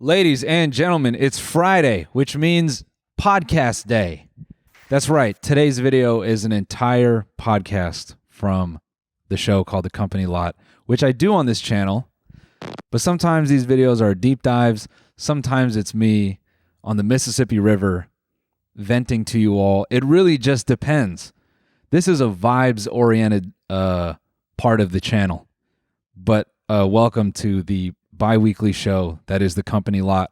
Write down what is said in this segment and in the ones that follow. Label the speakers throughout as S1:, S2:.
S1: Ladies and gentlemen, it's Friday, which means podcast day. That's right. Today's video is an entire podcast from the show called The Company Lot, which I do on this channel. But sometimes these videos are deep dives. Sometimes it's me on the Mississippi River venting to you all. It really just depends. This is a vibes-oriented part of the channel. But welcome to the bi-weekly show that is The Company Lot.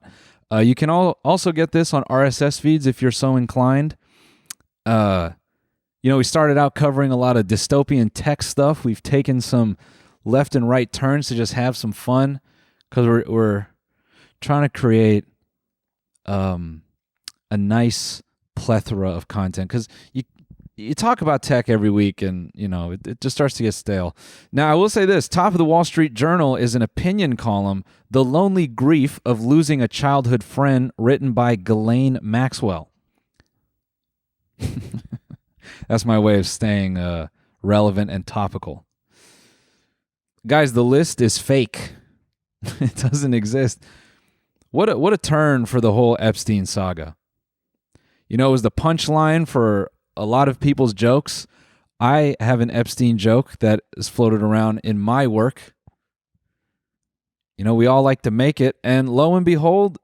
S1: You can also get this on RSS feeds if you're so inclined. We started out covering a lot of dystopian tech stuff. We've taken some left and right turns to just have some fun because we're trying to create a nice plethora of content, because you talk about tech every week and, it just starts to get stale. Now, I will say this. Top of the Wall Street Journal is an opinion column, The Lonely Grief of Losing a Childhood Friend, written by Ghislaine Maxwell. That's my way of staying relevant and topical. Guys, the list is fake. It doesn't exist. What a turn for the whole Epstein saga. It was the punchline for a lot of people's jokes. I have an Epstein joke that is floated around in my work. We all like to make it, and lo and behold,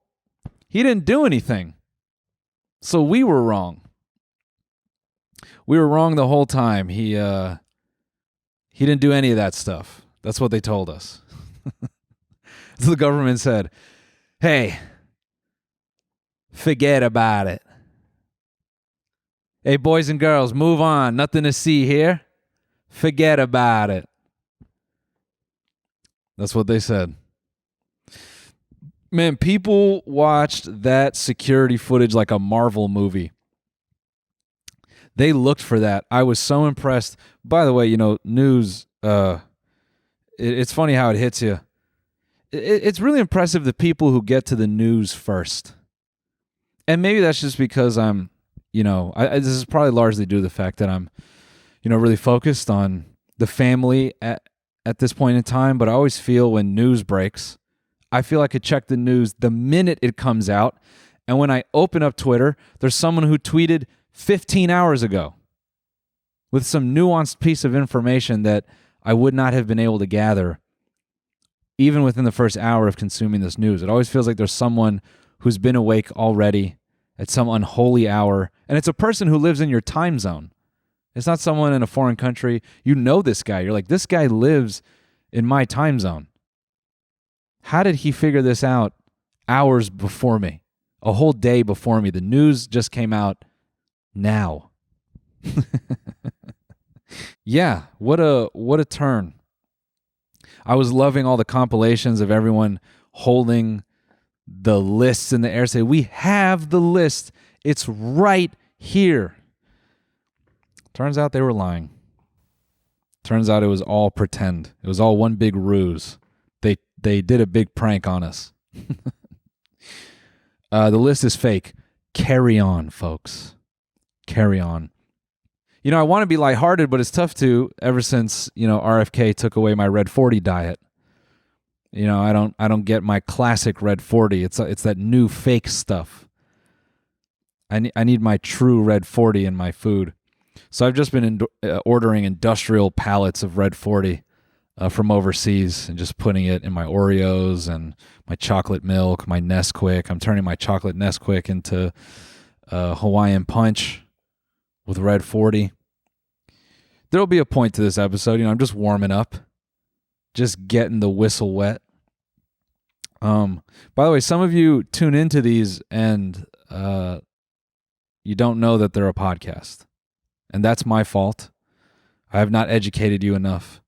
S1: he didn't do anything. So we were wrong. We were wrong the whole time. He didn't do any of that stuff. That's what they told us. So the government said, hey, forget about it. Hey, boys and girls, move on. Nothing to see here. Forget about it. That's what they said. Man, people watched that security footage like a Marvel movie. They looked for that. I was so impressed. By the way, news, it's funny how it hits you. It's really impressive, the people who get to the news first. And maybe that's just because I'm, this is probably largely due to the fact that I'm, really focused on the family at this point in time. But I always feel when news breaks, I feel I could check the news the minute it comes out. And when I open up Twitter, there's someone who tweeted 15 hours ago with some nuanced piece of information that I would not have been able to gather even within the first hour of consuming this news. It always feels like there's someone who's been awake already at some unholy hour, and it's a person who lives in your time zone. It's not someone in a foreign country. You know this guy. You're like, this guy lives in my time zone. How did he figure this out hours before me? A whole day before me. The news just came out now. Yeah, what a turn. I was loving all the compilations of everyone holding the lists in the air, say, we have the list. It's right here. Turns out they were lying. Turns out it was all pretend. It was all one big ruse. They did a big prank on us. The list is fake. Carry on, folks. Carry on. I want to be lighthearted, but it's tough to, ever since, RFK took away my Red 40 diet. I don't get my classic Red 40. It's that new fake stuff. I need my true Red 40 in my food. So I've just been ordering industrial pallets of Red 40 from overseas and just putting it in my Oreos and my chocolate milk, my Nesquik. I'm turning my chocolate Nesquik into Hawaiian Punch with Red 40. There'll be a point to this episode. I'm just warming up. Just getting the whistle wet. By the way, some of you tune into these and you don't know that they're a podcast. And that's my fault. I have not educated you enough.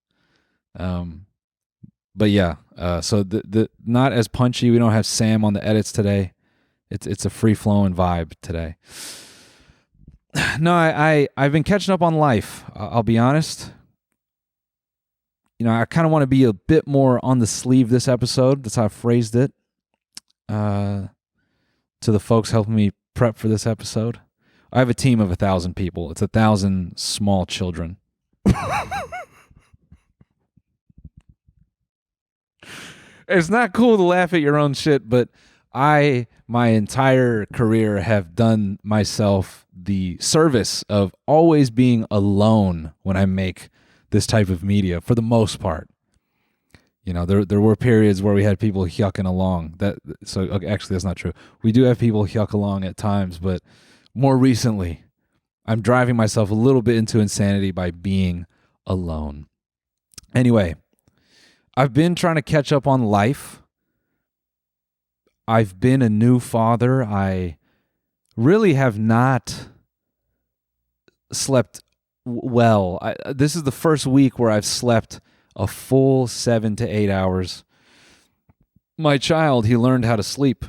S1: But yeah, so the not as punchy. We don't have Sam on the edits today. It's a free-flowing vibe today. No, I've been catching up on life. I'll be honest. I kind of want to be a bit more on the sleeve this episode. That's how I phrased it. To the folks helping me prep for this episode. I have a team of 1,000 people. It's 1,000 small children. It's not cool to laugh at your own shit, but I, my entire career, have done myself the service of always being alone when I make this type of media for the most part. You know, there were periods where we had people yucking along. Okay, actually, that's not true. We do have people yuck along at times, but more recently, I'm driving myself a little bit into insanity by being alone. Anyway, I've been trying to catch up on life. I've been a new father. I really have not slept well. This is the first week where I've slept a full 7 to 8 hours. My child, he learned how to sleep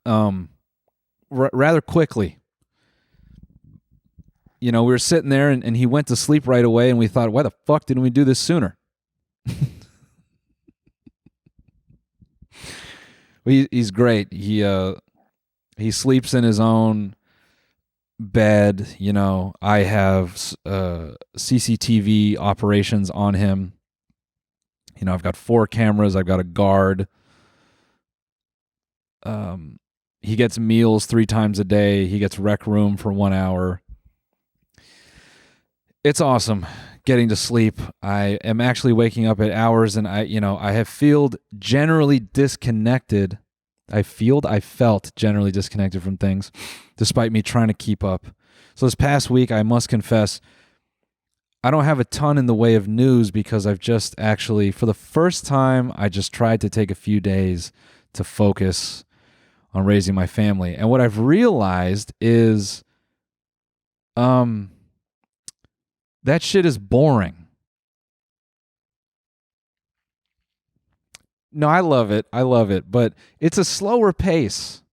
S1: rather quickly. You know, we were sitting there and he went to sleep right away, and we thought, why the fuck didn't we do this sooner? He's great. He sleeps in his own bed. You know, I have CCTV operations on him. You know, I've got 4 cameras. I've got a guard. He gets meals 3 times a day. He gets rec room for 1 hour. It's awesome getting to sleep. I am actually waking up at hours, and I have felt generally disconnected. I felt generally disconnected from things, despite me trying to keep up. So this past week, I must confess, I don't have a ton in the way of news because I've just actually, for the first time, I just tried to take a few days to focus on raising my family. And what I've realized is, that shit is boring. No, I love it, but it's a slower pace.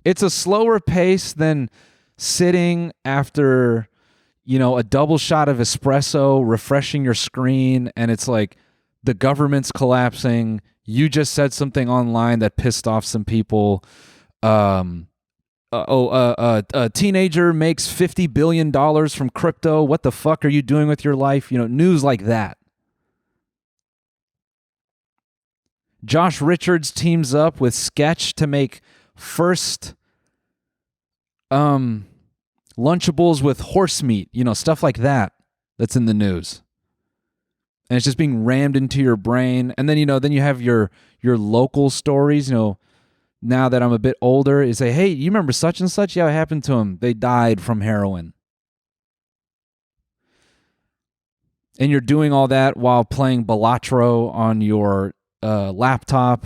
S1: It's a slower pace than sitting after, a double shot of espresso, refreshing your screen, and it's like the government's collapsing. You just said something online that pissed off some people. A teenager makes $50 billion from crypto. What the fuck are you doing with your life? News like that. Josh Richards teams up with Sketch to make first Lunchables with horse meat, stuff like that. That's in the news. And it's just being rammed into your brain. And then, then you have your local stories, now that I'm a bit older, is say, hey, you remember such and such? Yeah, what happened to him? They died from heroin. And you're doing all that while playing Balatro on your laptop.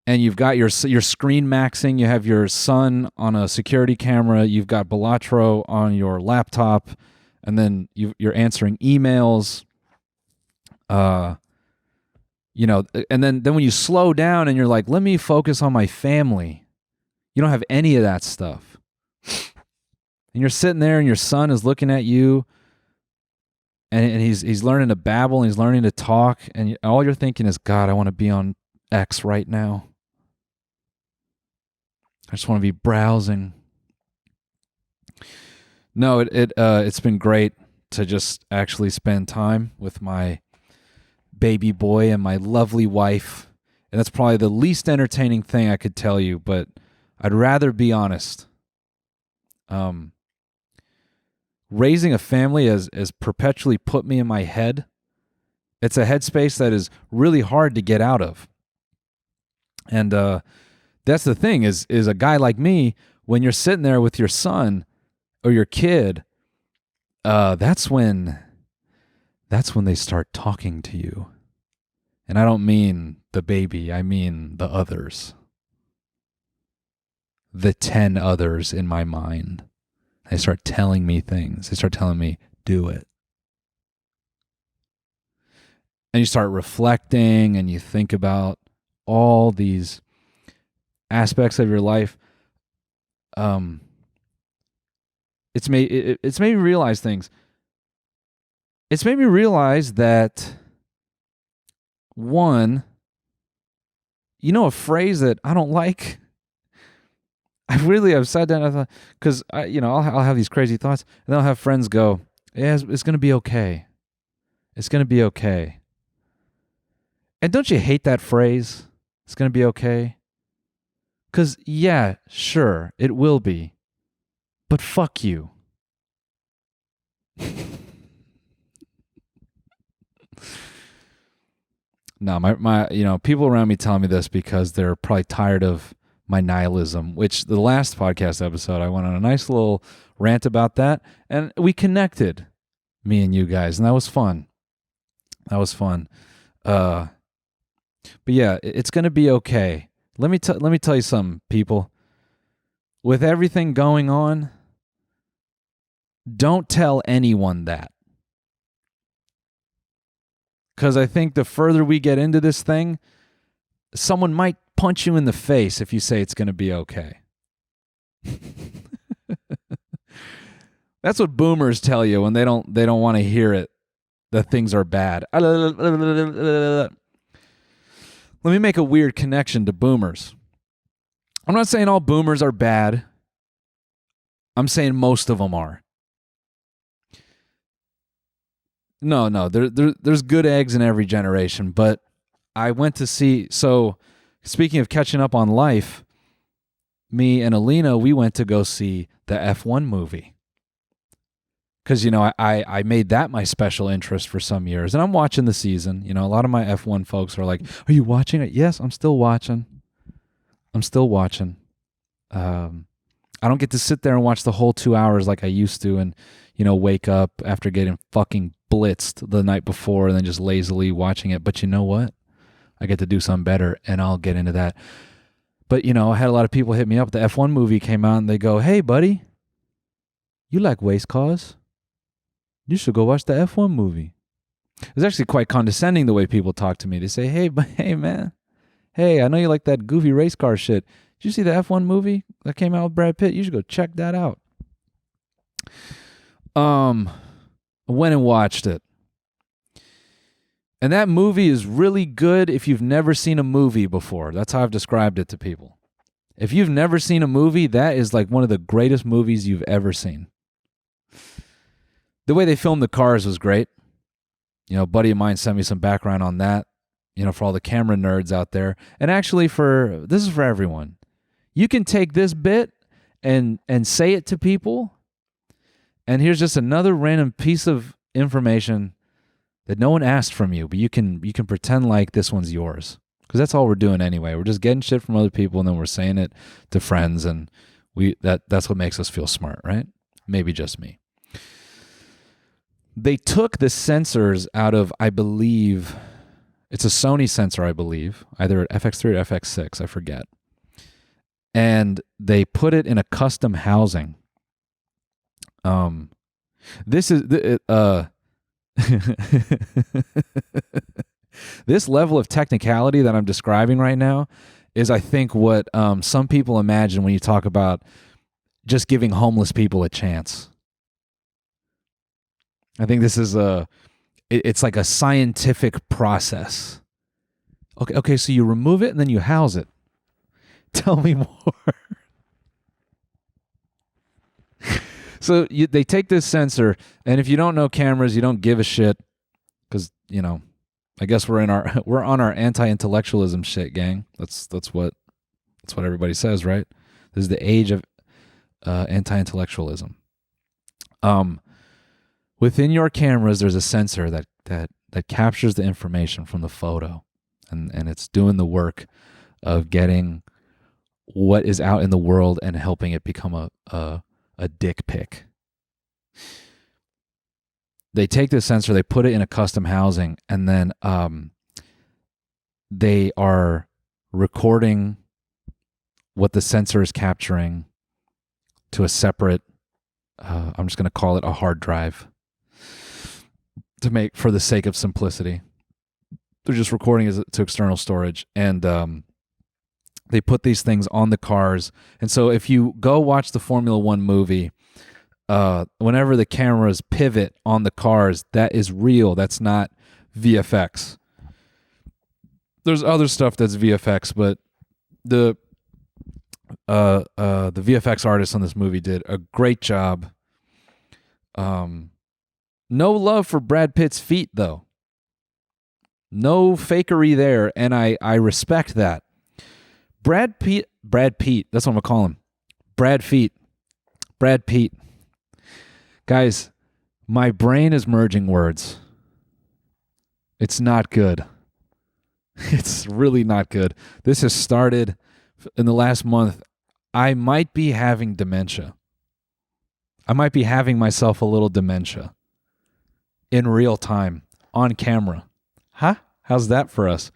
S1: And you've got your screen maxing. You have your son on a security camera. You've got Balatro on your laptop. And then you're answering emails. And then when you slow down and you're like, let me focus on my family, you don't have any of that stuff. And you're sitting there and your son is looking at you and he's learning to babble and he's learning to talk, and all you're thinking is, God, I want to be on X right now. I just want to be browsing. No, it's been great to just actually spend time with my baby boy and my lovely wife. And that's probably the least entertaining thing I could tell you, but I'd rather be honest. Raising a family has perpetually put me in my head. It's a headspace that is really hard to get out of. And that's the thing is a guy like me, when you're sitting there with your son or your kid, that's when they start talking to you. And I don't mean the baby, I mean the others. The 10 others in my mind. They start telling me things. They start telling me, do it. And you start reflecting and you think about all these aspects of your life. It's made me realize things. It's made me realize that, one, a phrase that I don't like. I've sat down and I thought, because I'll have these crazy thoughts, and then I'll have friends go, yeah, it's going to be okay. It's going to be okay. And don't you hate that phrase? It's going to be okay. Because, yeah, sure, it will be. But fuck you. No, my people around me tell me this because they're probably tired of my nihilism, which the last podcast episode, I went on a nice little rant about that, and we connected, me and you guys, and that was fun. But yeah, it's going to be okay. Let me tell you something, people. With everything going on, don't tell anyone that. Because I think the further we get into this thing, someone might punch you in the face if you say it's going to be okay. That's what boomers tell you when they don't want to hear it, that things are bad. Let me make a weird connection to boomers. I'm not saying all boomers are bad. I'm saying most of them are. No, there's good eggs in every generation, but I went to see, so speaking of catching up on life, me and Alina, we went to go see the F1 movie. Because, I made that my special interest for some years, and I'm watching the season. A lot of my F1 folks are like, are you watching it? Yes, I'm still watching. I don't get to sit there and watch the whole 2 hours like I used to and, wake up after getting fucking blitzed the night before and then just lazily watching it. But you know what? I get to do something better, and I'll get into that. But, I had a lot of people hit me up. The F1 movie came out, and they go, hey, buddy, you like race cars? You should go watch the F1 movie. It was actually quite condescending the way people talk to me. They say, hey, man, hey, I know you like that goofy race car shit. Did you see the F1 movie that came out with Brad Pitt? You should go check that out. I went and watched it. And that movie is really good if you've never seen a movie before. That's how I've described it to people. If you've never seen a movie, that is like one of the greatest movies you've ever seen. The way they filmed the cars was great. A buddy of mine sent me some background on that, for all the camera nerds out there. And actually this is for everyone. You can take this bit and say it to people. And here's just another random piece of information that no one asked from you, but you can pretend like this one's yours. Because that's all we're doing anyway. We're just getting shit from other people, and then we're saying it to friends, and that's what makes us feel smart, right? Maybe just me. They took the sensors out of, I believe, it's a Sony sensor, I believe, either at FX3 or FX6, I forget. And they put it in a custom housing. This is this level of technicality that I'm describing right now is, I think, what some people imagine when you talk about just giving homeless people a chance. I think this is it's like a scientific process. Okay, so you remove it and then you house it. Tell me more. So they take this sensor, and if you don't know cameras, you don't give a shit, because I guess we're on our anti-intellectualism shit, gang. That's what everybody says, right? This is the age of anti-intellectualism. Within your cameras, there's a sensor that captures the information from the photo, and it's doing the work of getting what is out in the world and helping it become a dick pic. They take this sensor, they put it in a custom housing, and then they are recording what the sensor is capturing to a separate, I'm just going to call it a hard drive, for the sake of simplicity. They're just recording it to external storage, and they put these things on the cars. And so if you go watch the Formula One movie, whenever the cameras pivot on the cars, that is real. That's not VFX. There's other stuff that's VFX, but the VFX artists on this movie did a great job. No love for Brad Pitt's feet, though. No fakery there, and I respect that. Brad Pitt, that's what I'm going to call him. Brad Pitt. Guys, my brain is merging words. It's not good. It's really not good. This has started in the last month. I might be having dementia. I might be having myself a little dementia in real time, on camera. Huh? How's that for us?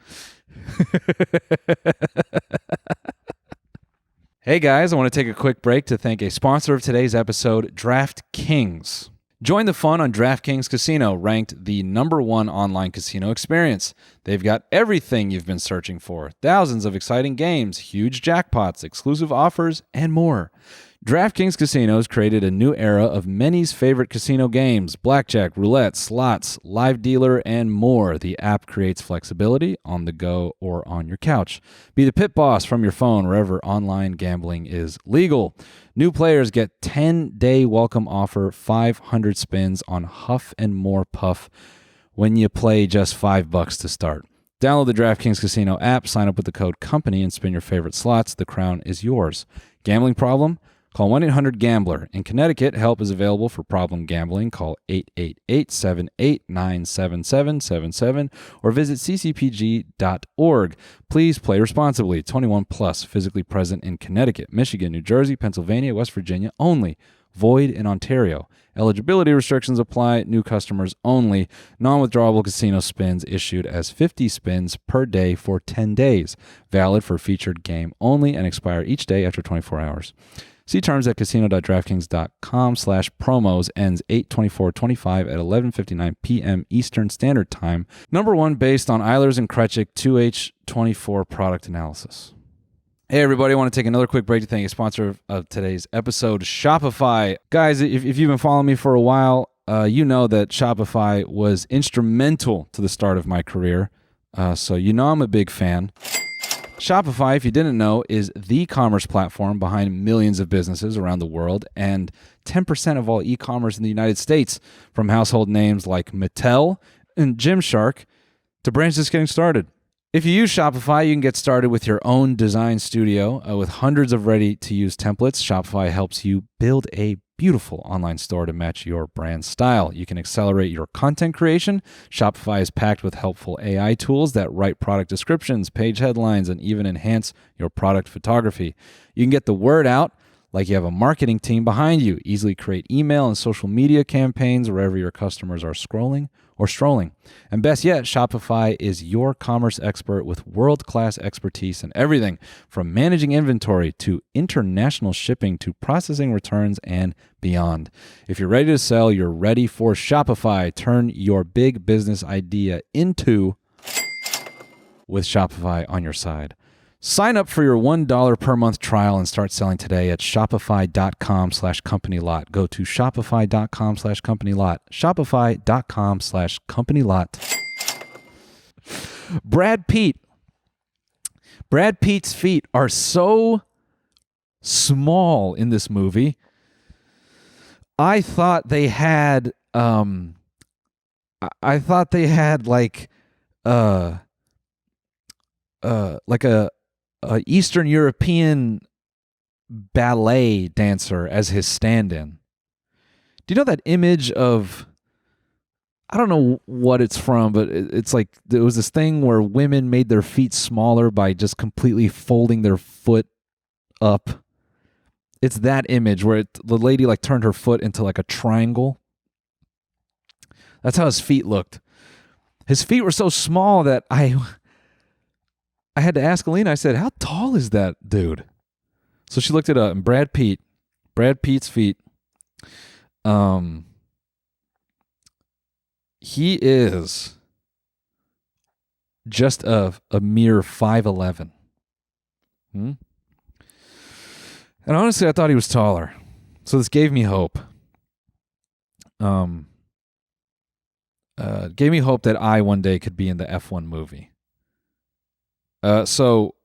S1: Hey guys, I want to take a quick break to thank a sponsor of today's episode, DraftKings. Join the fun on DraftKings Casino, ranked the #1 online casino experience. They've got everything you've been searching for. Thousands of exciting games, huge jackpots, exclusive offers, and more. DraftKings Casinos created a new era of many's favorite casino games: blackjack, roulette, slots, live dealer, and more. The app creates flexibility on the go or on your couch. Be the pit boss from your phone wherever online gambling is legal. New players get 10-day welcome offer, 500 spins on Huff and More Puff when you play just $5 to start. Download the DraftKings Casino app, sign up with the code COMPANY, and spin your favorite slots. The crown is yours. Gambling problem? Call 1-800-GAMBLER. In Connecticut, help is available for problem gambling. Call 888-789-7777 or visit ccpg.org. Please play responsibly. 21 plus, physically present in Connecticut, Michigan, New Jersey, Pennsylvania, West Virginia only. Void in Ontario. Eligibility restrictions apply. New customers only. Non-withdrawable casino spins issued as 50 spins per day for 10 days. Valid for featured game only and expire each day after 24 hours. See terms at casino.draftkings.com/promos. Ends 8/24/25 at 11:59 p.m. Eastern Standard Time. #1 based on Eilers and Krechik 2H24 product analysis. Hey everybody, I want to take another quick break to thank a sponsor of today's episode, Shopify. Guys, if you've been following me for a while, you know that Shopify was instrumental to the start of my career. So you know I'm a big fan. Shopify, if you didn't know, is the commerce platform behind millions of businesses around the world and 10% of all e-commerce in the United States, from household names like Mattel and Gymshark to brands just getting started. If you use Shopify, you can get started with your own design studio with hundreds of ready-to-use templates. Shopify helps you build a beautiful online store to match your brand style. You can accelerate your content creation. Shopify is packed with helpful AI tools that write product descriptions, page headlines, and even enhance your product photography. You can get the word out like you have a marketing team behind you. Easily create email and social media campaigns wherever your customers are scrolling or strolling. And best yet, Shopify is your commerce expert with world-class expertise in everything from managing inventory to international shipping to processing returns and beyond. If you're ready to sell, you're ready for Shopify. Turn your big business idea into with Shopify on your side. Sign up for your $1 per month trial and start selling today at shopify.com/companylot. Go to shopify.com/companylot. Shopify.com/companylot. Brad Pitt's feet are so small in this movie. I thought they had like a Eastern European ballet dancer as his stand-in. Do you know that image of, I don't know what it's from, but it's like there was this thing where women made their feet smaller by just completely folding their foot up. It's that image where the lady like turned her foot into like a triangle. That's how his feet looked. His feet were so small that I had to ask Alina. I said, how tall is that dude? So she looked it up, and Brad Pitt's feet. He is just a mere 5'11". And honestly, I thought he was taller. So this gave me hope. Gave me hope that I one day could be in the F1 movie. So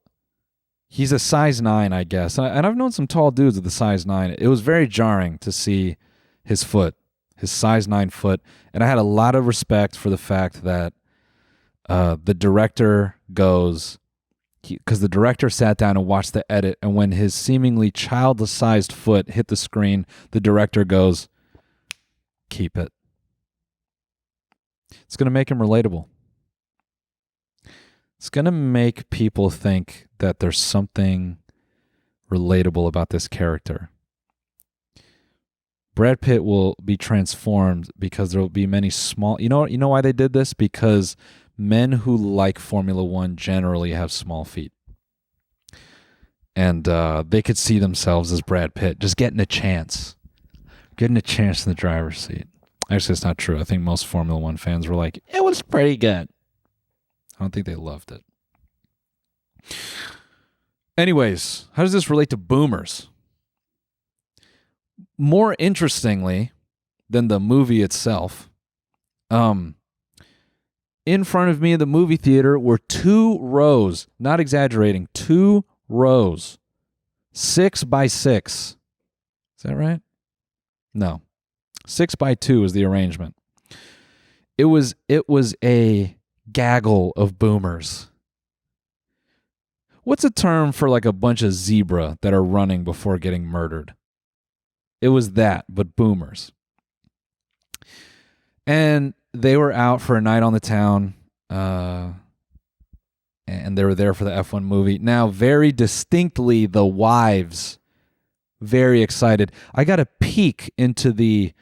S1: he's a size 9, I guess. And I've known some tall dudes with a size 9. It was very jarring to see his foot, his size 9 foot. And I had a lot of respect for the fact that The director goes, because the director sat down and watched the edit, and when his seemingly child-sized foot hit the screen, the director goes, keep it. It's going to make him relatable. It's going to make people think that there's something relatable about this character. Brad Pitt will be transformed because there will be many small... You know why they did this? Because men who like Formula One generally have small feet. And they could see themselves as Brad Pitt, just getting a chance. Getting a chance in the driver's seat. Actually, it's not true. I think most Formula One fans were like, it was pretty good. I don't think they loved it. Anyways, how does this relate to boomers? More interestingly than the movie itself, in front of me in the movie theater were 2 rows, not exaggerating, 2 rows, 6 by 6. Is that right? No. 6 by 2 is the arrangement. It was a gaggle of boomers. What's a term for like a bunch of zebra that are running before getting murdered? It was that, but boomers. And they were out for a night on the town, and they were there for the F1 movie. Now, very distinctly, the wives, very excited. I got a peek into the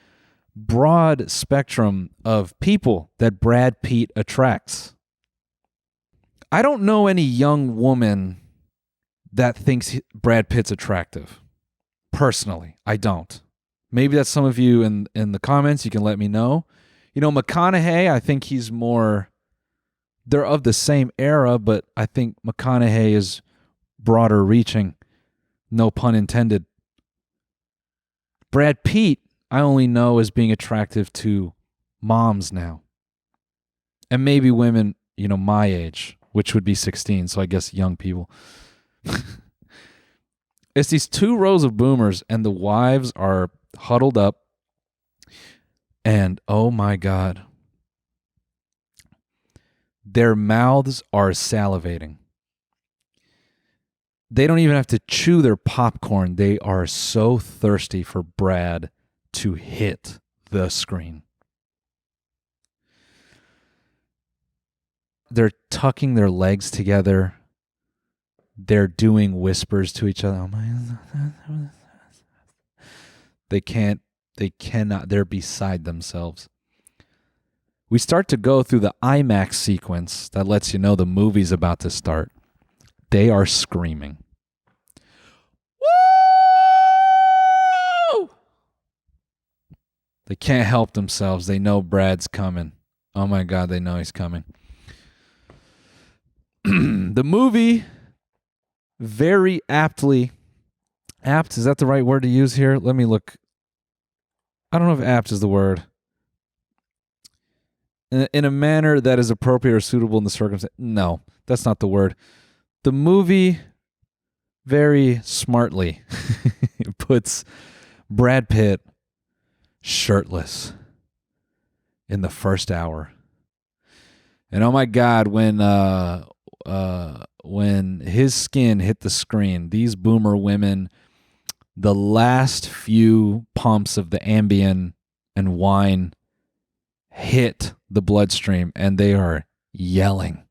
S1: broad spectrum of people that Brad Pitt attracts. I don't know any young woman that thinks Brad Pitt's attractive. Personally, I don't. Maybe that's some of you in the comments. You can let me know. McConaughey, I think he's more... They're of the same era, but I think McConaughey is broader reaching. No pun intended. Brad Pitt, I only know as being attractive to moms now. And maybe women, my age, which would be 16, so I guess young people. It's these 2 rows of boomers, and the wives are huddled up, and oh my God, their mouths are salivating. They don't even have to chew their popcorn. They are so thirsty for Brad to hit the screen. They're tucking their legs together. They're doing whispers to each other. They cannot, they're beside themselves. We start to go through the IMAX sequence that lets you know the movie's about to start. They are screaming. Woo! They can't help themselves. They know Brad's coming. Oh my God, they know he's coming. The movie... very aptly, apt, is that the right word to use here? Let me look. I don't know if apt is the word. In a manner that is appropriate or suitable in the circumstance. No, that's not the word. The movie very smartly puts Brad Pitt shirtless in the first hour. And oh my God, when his skin hit the screen, these boomer women, the last few pumps of the Ambien and wine hit the bloodstream, and they are yelling.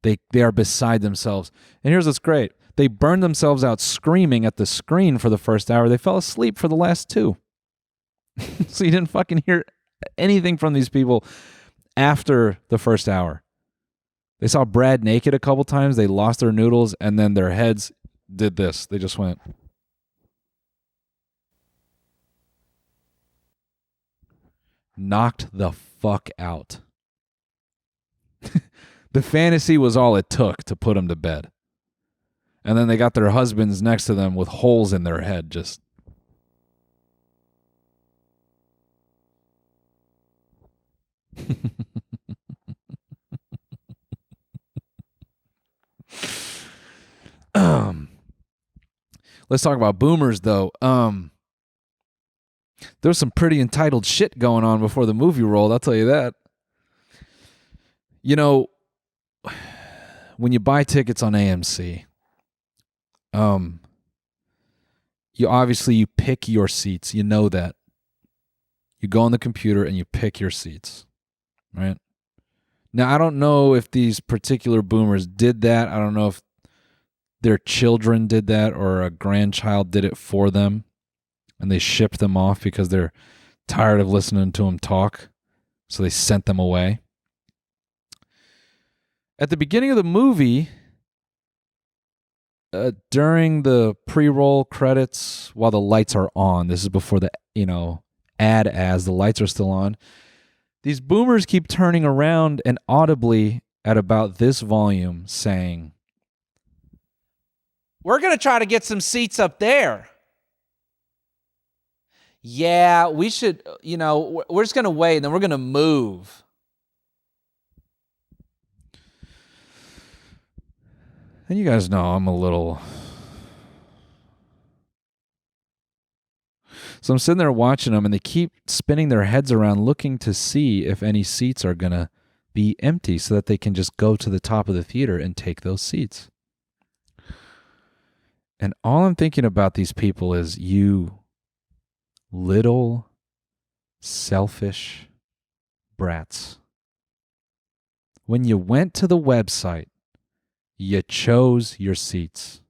S1: They are beside themselves. And here's what's great. They burned themselves out screaming at the screen for the first hour. They fell asleep for the last 2. So you didn't fucking hear anything from these people after the first hour. They saw Brad naked a couple times. They lost their noodles, and then their heads did this. They just went. Knocked the fuck out. The fantasy was all it took to put them to bed. And then they got their husbands next to them with holes in their head. Just. Let's talk about boomers, though. There was some pretty entitled shit going on before the movie rolled, I'll tell you that. You know, when you buy tickets on AMC, you pick your seats. You know that. You go on the computer and you pick your seats, right? Now, I don't know if these particular boomers did that. I don't know if their children did that or a grandchild did it for them and they shipped them off because they're tired of listening to them talk, so they sent them away. At the beginning of the movie, during the pre-roll credits, while the lights are on, this is before the ad as the lights are still on, these boomers keep turning around and audibly at about this volume saying, "We're going to try to get some seats up there. Yeah, we should, we're just going to wait and then we're going to move." And you guys know I'm a little... So I'm sitting there watching them, and they keep spinning their heads around looking to see if any seats are going to be empty so that they can just go to the top of the theater and take those seats. And all I'm thinking about these people is, you little selfish brats. When you went to the website, you chose your seats.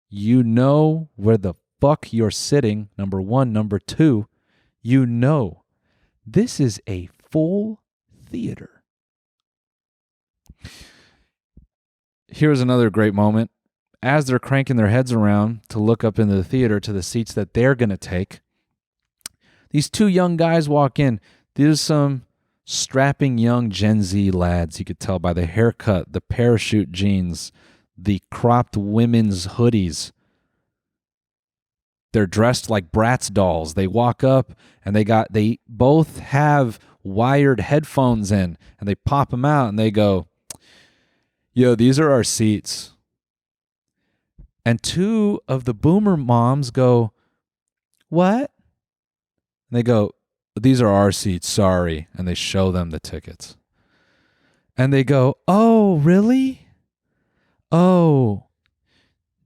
S1: You know where the fuck you're sitting, number one. Number two, you know this is a full theater. Here's another great moment. As they're cranking their heads around to look up into the theater to the seats that they're going to take, these two young guys walk in. There's some strapping young Gen Z lads. You could tell by the haircut, the parachute jeans, the cropped women's hoodies. They're dressed like Bratz dolls. They walk up and they both have wired headphones in, and they pop them out and they go, "Yo, these are our seats." And two of the boomer moms go, "What?" And they go, "These are our seats, sorry." And they show them the tickets. And they go, "Oh, really? Oh,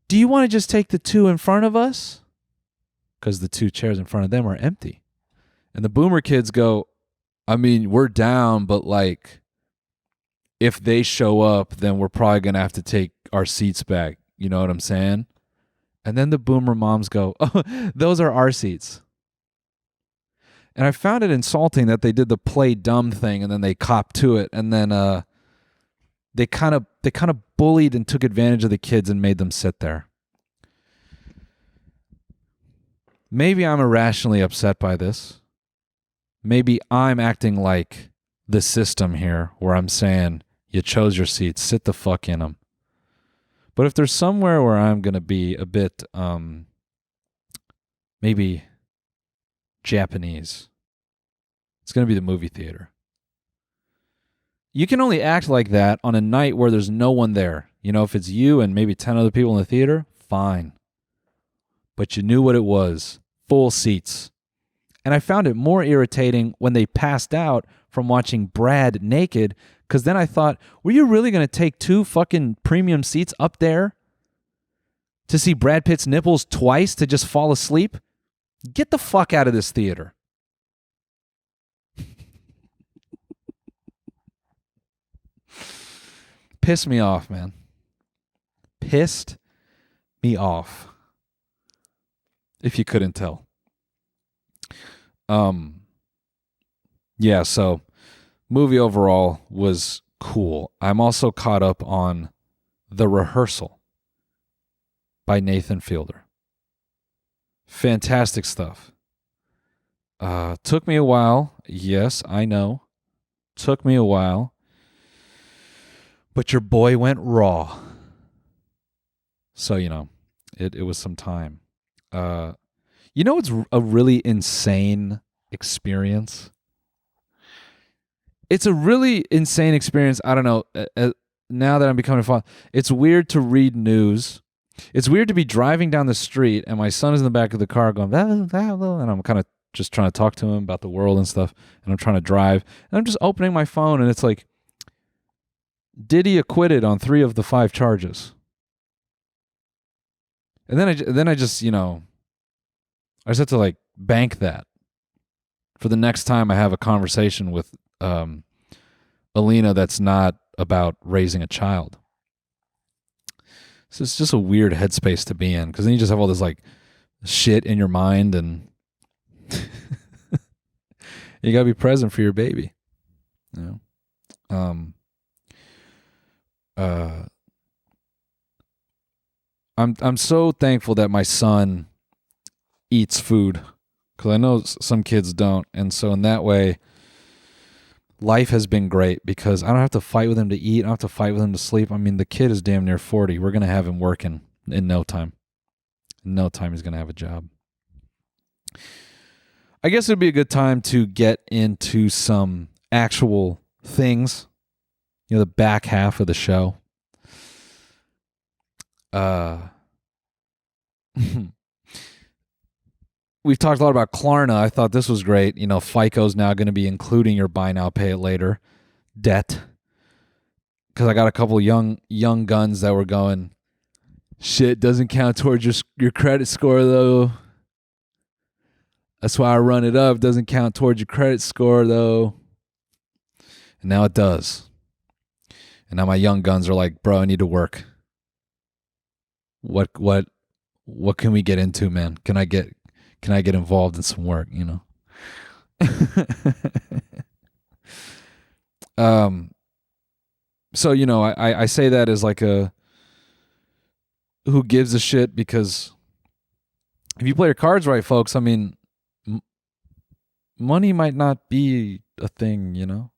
S1: do you want to just take the two in front of us?" Because the two chairs in front of them are empty. And the boomer kids go, "I mean, we're down, but like, if they show up, then we're probably going to have to take our seats back. You know what I'm saying?" And then the boomer moms go, "Oh, those are our seats." And I found it insulting that they did the play dumb thing and then they copped to it. And then they kind of bullied and took advantage of the kids and made them sit there. Maybe I'm irrationally upset by this. Maybe I'm acting like the system here, where I'm saying, you chose your seats, sit the fuck in them. But if there's somewhere where I'm going to be a bit, maybe Japanese, it's going to be the movie theater. You can only act like that on a night where there's no one there. If it's you and maybe 10 other people in the theater, fine. But you knew what it was. Full seats. And I found it more irritating when they passed out from watching Brad naked, because then I thought, were you really going to take two fucking premium seats up there to see Brad Pitt's nipples twice to just fall asleep? Get the fuck out of this theater. Pissed me off, man. Pissed me off. If you couldn't tell. Yeah, so movie overall was cool. I'm also caught up on The Rehearsal by Nathan Fielder. Fantastic stuff. Took me a while. Yes, I know. Took me a while. But your boy went raw. So, it was some time. It's a really insane experience. It's a really insane experience. I don't know. Now that I'm becoming a father, it's weird to read news. It's weird to be driving down the street and my son is in the back of the car going, blah, blah, blah, and I'm kind of just trying to talk to him about the world and stuff. And I'm trying to drive and I'm just opening my phone and it's like, Diddy acquitted on 3 of the 5 charges. And then I just, I just have to like bank that for the next time I have a conversation with Alina that's not about raising a child. So it's just a weird headspace to be in, because then you just have all this like shit in your mind, and you gotta be present for your baby. I'm so thankful that my son eats food, because I know some kids don't, and so in that way, life has been great, because I don't have to fight with him to eat. I don't have to fight with him to sleep. I mean, the kid is damn near 40. We're going to have him working in no time. In no time, he's going to have a job. I guess it would be a good time to get into some actual things, the back half of the show. We've talked a lot about Klarna. I thought this was great. FICO's now going to be including your buy now, pay it later debt. Because I got a couple young guns that were going, shit doesn't count towards your credit score, though. That's why I run it up. Doesn't count towards your credit score, though. And now it does. And now my young guns are like, bro, I need to work. What can we get into, man? Can I get involved in some work, So, I say that as like a who gives a shit, because if you play your cards right, folks, I mean, money might not be a thing,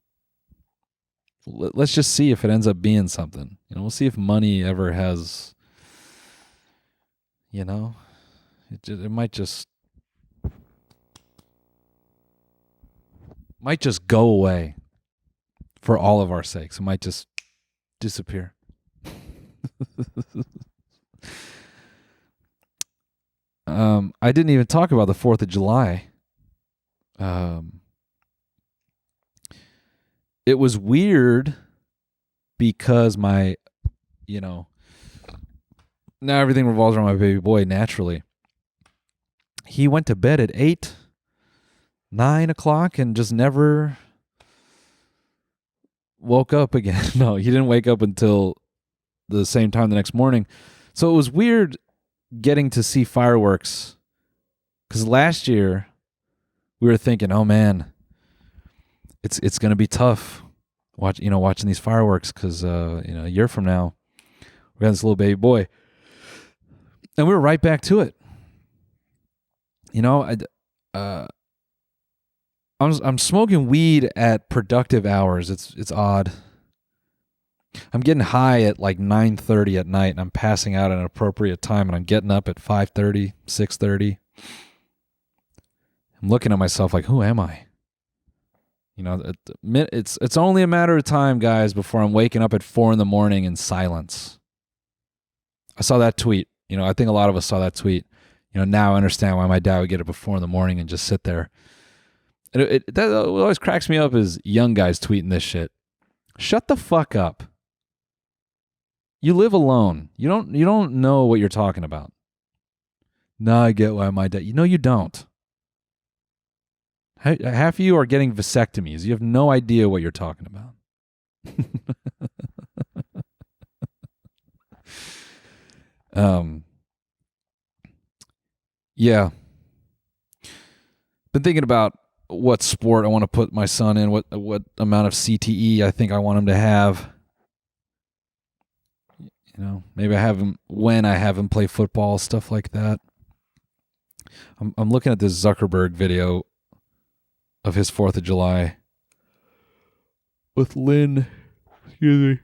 S1: Let's just see if it ends up being something. We'll see if money ever has, it might just go away for all of our sakes. It might just disappear. I didn't even talk about the 4th of July. It was weird because my, now everything revolves around my baby boy naturally. He went to bed at 8, 9 o'clock and just never woke up again. No, he didn't wake up until the same time the next morning. So it was weird getting to see fireworks, because last year we were thinking, oh man, it's going to be tough watching these fireworks, because a year from now we got this little baby boy, and we were right back to it. I'm smoking weed at productive hours. It's odd. I'm getting high at like 9:30 at night, and I'm passing out at an appropriate time, and I'm getting up at 5:30, 6:30. I'm looking at myself like, who am I? It's only a matter of time, guys, before I'm waking up at 4 a.m. in silence. I saw that tweet. I think a lot of us saw that tweet. Now I understand why my dad would get up at 4 a.m. and just sit there. And that always cracks me up is young guys tweeting this shit. Shut the fuck up. You live alone. You don't know what you're talking about. No, I get why my dad. You don't. Half of you are getting vasectomies. You have no idea what you're talking about. Yeah. Been thinking about what sport I want to put my son in, what amount of CTE I think I want him to have. Maybe I have him play football, stuff like that. I'm looking at this Zuckerberg video of his 4th of July with Lynn. Excuse me.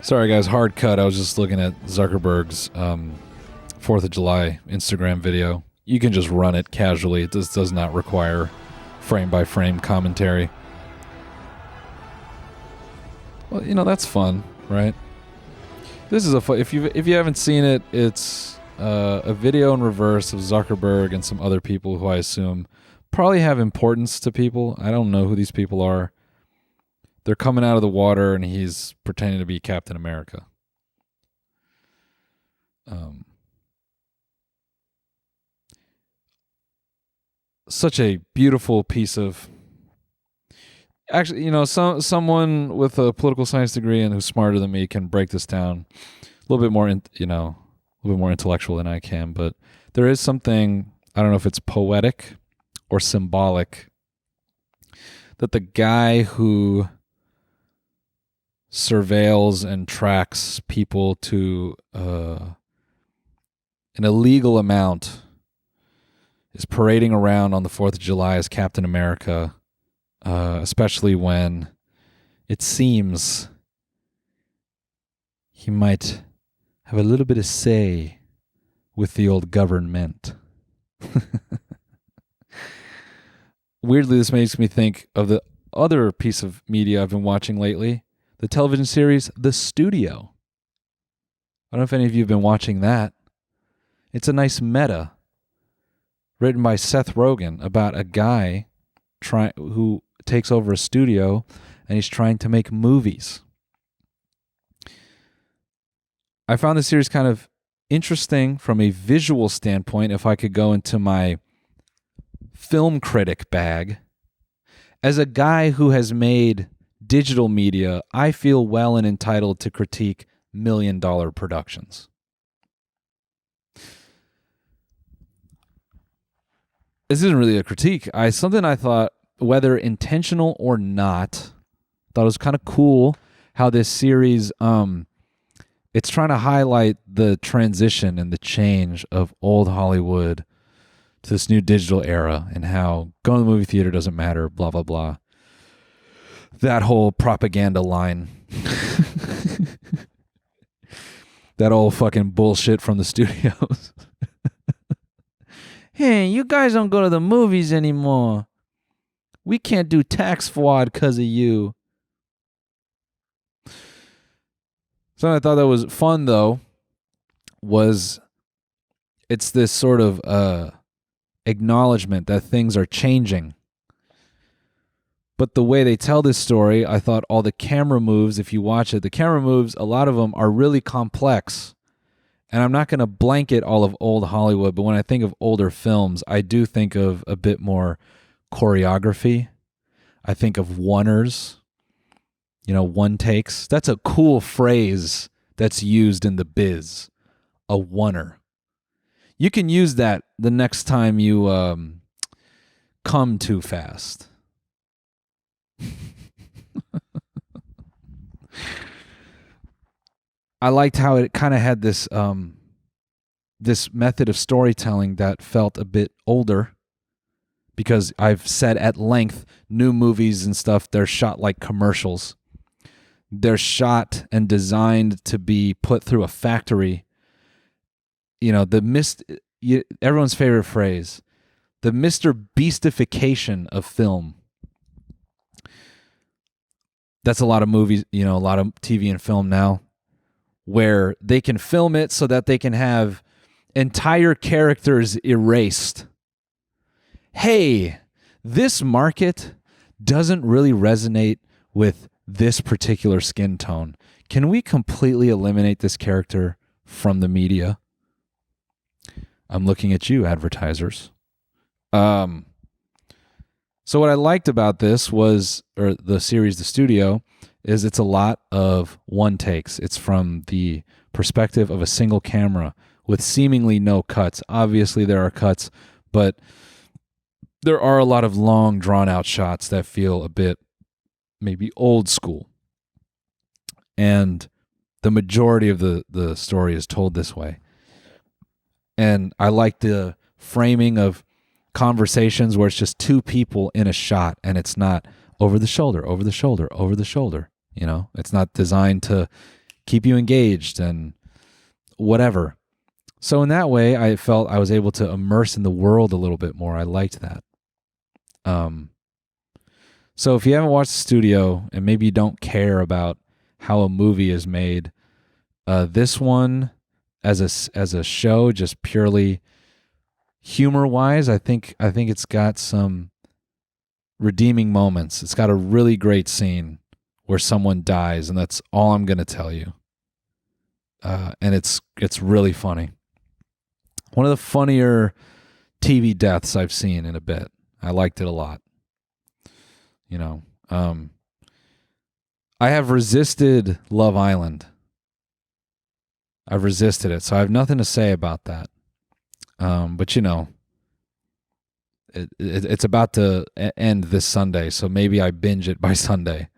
S1: Sorry, guys, hard cut. I was just looking at Zuckerberg's 4th of July Instagram video. You can just run it casually. This does not require frame-by-frame commentary. Well, that's fun, right? This is a fun. If you haven't seen it, it's a video in reverse of Zuckerberg and some other people who I assume probably have importance to people. I don't know who these people are. they're coming out of the water and he's pretending to be Captain America. Such a beautiful piece of, actually, someone with a political science degree and who's smarter than me can break this down a little bit more, a little bit more intellectual than I can. But there is something, I don't know if it's poetic or symbolic, that the guy who surveils and tracks people to an illegal amount is parading around on the 4th of July as Captain America, especially when it seems he might have a little bit of say with the old government. Weirdly, this makes me think of the other piece of media I've been watching lately, the television series The Studio. I don't know if any of you have been watching that. It's a nice meta, written by Seth Rogen, about a guy who takes over a studio and he's trying to make movies. I found the series kind of interesting from a visual standpoint, if I could go into my film critic bag. As a guy who has made digital media, I feel well and entitled to critique $1 million productions. This isn't really a critique. Something I thought, whether intentional or not, thought it was kind of cool how this series, it's trying to highlight the transition and the change of old Hollywood to this new digital era, and how going to the movie theater doesn't matter, blah, blah, blah. That whole propaganda line. That old fucking bullshit from the studios. Hey, you guys don't go to the movies anymore. We can't do tax fraud because of you. Something I thought that was fun, though, was it's this sort of acknowledgement that things are changing. But the way they tell this story, I thought all the camera moves, if you watch it, the camera moves, a lot of them are really complex. And I'm not going to blanket all of old Hollywood, but when I think of older films, I do think of a bit more choreography. I think of oneers, one takes. That's a cool phrase that's used in the biz, a oneer. You can use that the next time you come too fast. I liked how it kind of had this this method of storytelling that felt a bit older, because I've said at length, new movies and stuff, they're shot like commercials. They're shot and designed to be put through a factory. Everyone's favorite phrase, the Mr. Beastification of film. That's a lot of movies, a lot of TV and film now, where they can film it so that they can have entire characters erased. Hey, this market doesn't really resonate with this particular skin tone. Can we completely eliminate this character from the media? I'm looking at you, advertisers. So what I liked about this or the series, The Studio, is it's a lot of one takes. It's from the perspective of a single camera with seemingly no cuts. Obviously there are cuts, but there are a lot of long, drawn-out shots that feel a bit maybe old school. And the majority of the story is told this way. And I like the framing of conversations where it's just two people in a shot and it's not over the shoulder, over the shoulder, over the shoulder. It's not designed to keep you engaged and whatever. So in that way, I felt I was able to immerse in the world a little bit more. I liked that. So if you haven't watched The Studio and maybe you don't care about how a movie is made, this one as a show, just purely humor-wise, I think it's got some redeeming moments. It's got a really great scene where someone dies, and that's all I'm going to tell you. And it's really funny. One of the funnier TV deaths I've seen in a bit. I liked it a lot. You know, I have resisted Love Island. I've resisted it, so I have nothing to say about that. But you know, it's about to end this Sunday, so maybe I binge it by Sunday.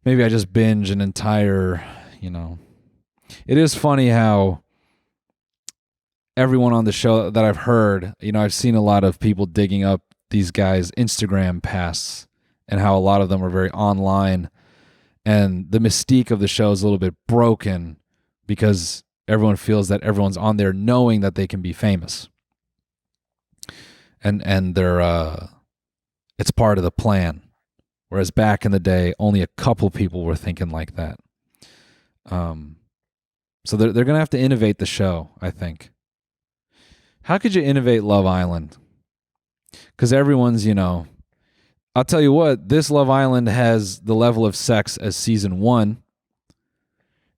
S1: Maybe I just binge an entire, you know. It is funny how everyone on the show that I've heard, you know, I've seen a lot of people digging up these guys' Instagram pasts and how a lot of them are very online. And the mystique of the show is a little bit broken because everyone feels that everyone's on there knowing that they can be famous. And they're it's part of the plan. Whereas back in the day, only a couple people were thinking like that. So they're going to have to innovate the show, I think. How could you innovate Love Island? Because everyone's, you know, I'll tell you what, this Love Island has the level of sex as season 1.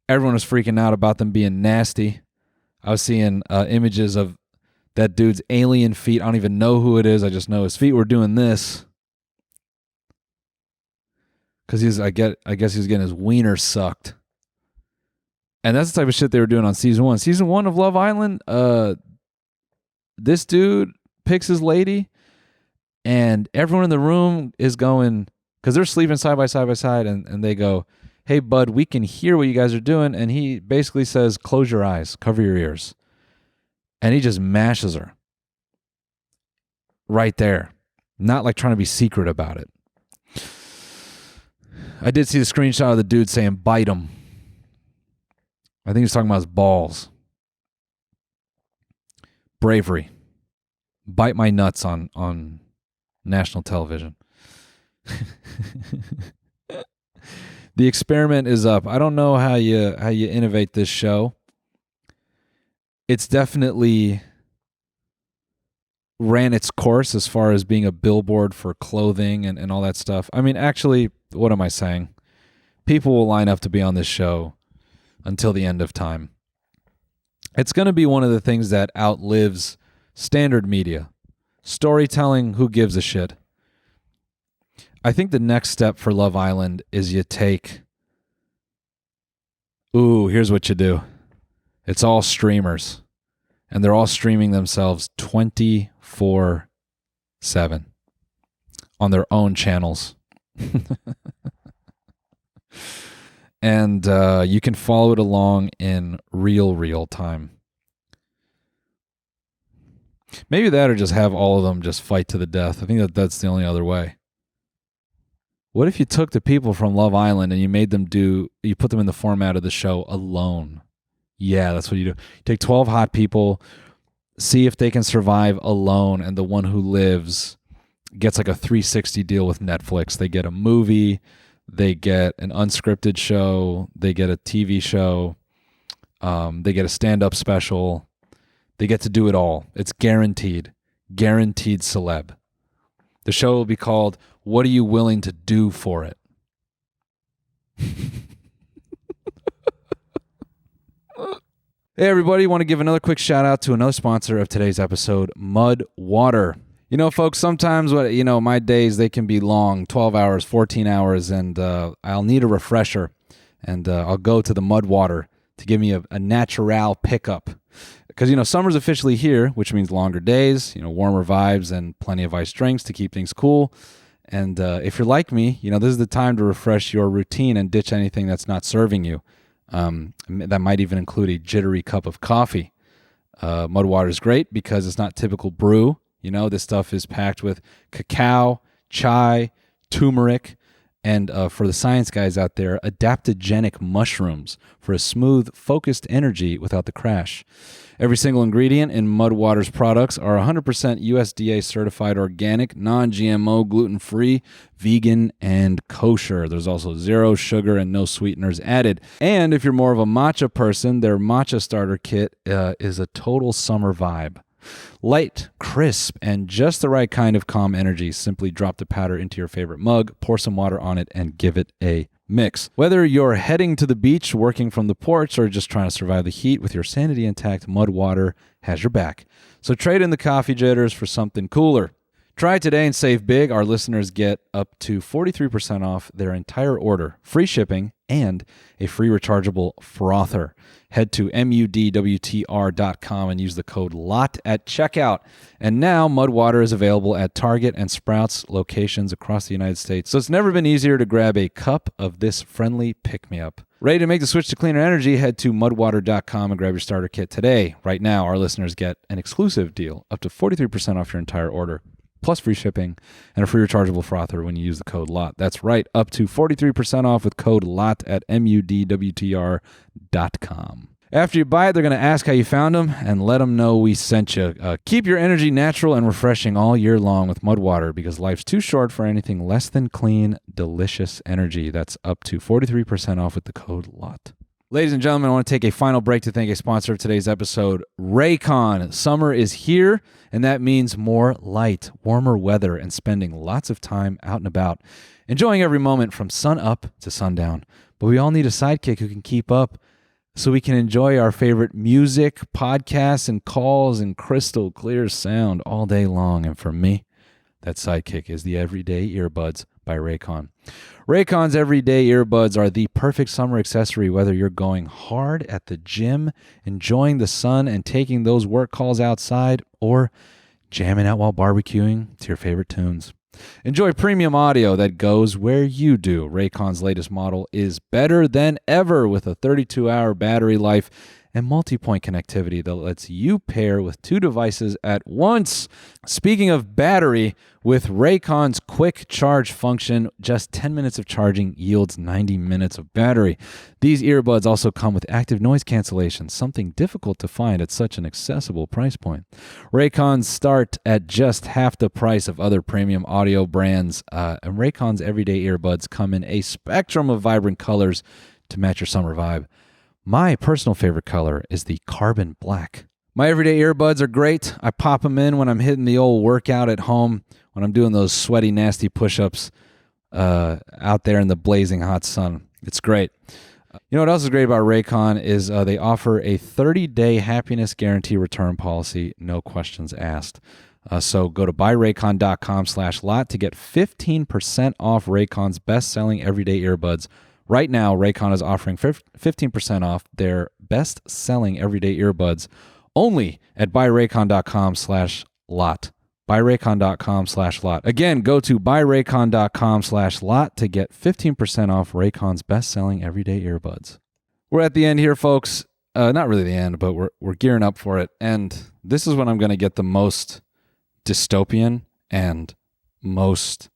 S1: Everyone was freaking out about them being nasty. I was seeing images of that dude's alien feet. I don't even know who it is. I just know his feet were doing this. Because I guess he was getting his wiener sucked. And that's the type of shit they were doing on season 1. Season 1 of Love Island, this dude picks his lady, and everyone in the room is going, because they're sleeping side by side, and they go, hey, bud, we can hear what you guys are doing. And he basically says, close your eyes, cover your ears. And he just mashes her. Right there. Not like trying to be secret about it. I did see the screenshot of the dude saying, bite him. I think he's talking about his balls. Bravery. Bite my nuts on national television. The experiment is up. I don't know how you innovate this show. It's definitely ran its course as far as being a billboard for clothing and all that stuff. I mean, actually, what am I saying? People will line up to be on this show until the end of time. It's going to be one of the things that outlives standard media. Storytelling, who gives a shit? I think the next step for Love Island is you take, here's what you do. It's all streamers. And they're all streaming themselves 24/7 on their own channels. And you can follow it along in real time. Maybe that, or just have all of them just fight to the death. I think that's the only other way. What if you took the people from Love Island and you made them you put them in the format of the show alone? Yeah, that's what you do. You take 12 hot people, see if they can survive alone, and the one who lives gets like a 360 deal with Netflix. They get a movie, they get an unscripted show, they get a TV show, they get a stand-up special. They get to do it all. It's guaranteed. Guaranteed celeb. The show will be called, What Are You Willing to Do for It? Hey, everybody. Want to give another quick shout out to another sponsor of today's episode, MudWTR. You know, folks, sometimes, my days, they can be long, 12 hours, 14 hours, and I'll need a refresher, and I'll go to the MudWTR to give me a natural pickup. Because, summer's officially here, which means longer days, warmer vibes and plenty of iced drinks to keep things cool. And if you're like me, this is the time to refresh your routine and ditch anything that's not serving you. That might even include a jittery cup of coffee. MudWTR is great because it's not typical brew. This stuff is packed with cacao, chai, turmeric, and for the science guys out there, adaptogenic mushrooms for a smooth, focused energy without the crash. Every single ingredient in MudWTR's products are 100% USDA certified organic, non-GMO, gluten-free, vegan, and kosher. There's also zero sugar and no sweeteners added. And if you're more of a matcha person, their matcha starter kit is a total summer vibe. Light, crisp, and just the right kind of calm energy. Simply drop the powder into your favorite mug, pour some water on it, and give it a mix. Whether you're heading to the beach, working from the porch, or just trying to survive the heat with your sanity intact, MudWTR has your back. So trade in the coffee jitters for something cooler. Try it today and save big. Our listeners get up to 43% off their entire order, free shipping, and a free rechargeable frother. Head to MudWTR.com and use the code LOT at checkout. And now MudWTR is available at Target and Sprouts locations across the United States. So it's never been easier to grab a cup of this friendly pick-me-up. Ready to make the switch to cleaner energy? Head to MudWTR.com and grab your starter kit today. Right now, our listeners get an exclusive deal, up to 43% off your entire order, plus free shipping and a free rechargeable frother when you use the code LOT. That's right, up to 43% off with code LOT at MudWTR.com. After you buy it, they're going to ask how you found them and let them know we sent you. Keep your energy natural and refreshing all year long with MudWTR, because life's too short for anything less than clean, delicious energy. That's up to 43% off with the code LOT. Ladies and gentlemen, I want to take a final break to thank a sponsor of today's episode, Raycon. Summer is here, and that means more light, warmer weather, and spending lots of time out and about, enjoying every moment from sun up to sundown. But we all need a sidekick who can keep up so we can enjoy our favorite music, podcasts, and calls in crystal clear sound all day long. And for me, that sidekick is the Everyday Earbuds by Raycon. Raycon's Everyday Earbuds are the perfect summer accessory, whether you're going hard at the gym, enjoying the sun and taking those work calls outside, or jamming out while barbecuing to your favorite tunes. Enjoy premium audio that goes where you do. Raycon's latest model is better than ever with a 32-hour battery life and multi-point connectivity that lets you pair with two devices at once. Speaking of battery, with Raycon's quick charge function, just 10 minutes of charging yields 90 minutes of battery. These earbuds also come with active noise cancellation, something difficult to find at such an accessible price point. Raycons start at just half the price of other premium audio brands, and Raycon's Everyday Earbuds come in a spectrum of vibrant colors to match your summer vibe. My personal favorite color is the carbon black. My everyday earbuds are great. I pop them in when I'm hitting the old workout at home, when I'm doing those sweaty, nasty push-ups out there in the blazing hot sun. It's great. You know what else is great about Raycon is they offer a 30-day happiness guarantee return policy, no questions asked. So go to buyraycon.com/lot to get 15% off Raycon's best-selling everyday earbuds. Right now, Raycon is offering 15% off their best-selling everyday earbuds only at buyraycon.com/lot. Buyraycon.com/lot. Again, go to buyraycon.com/lot to get 15% off Raycon's best-selling everyday earbuds. We're at the end here, folks. Not really the end, but we're gearing up for it. And this is when I'm going to get the most dystopian and most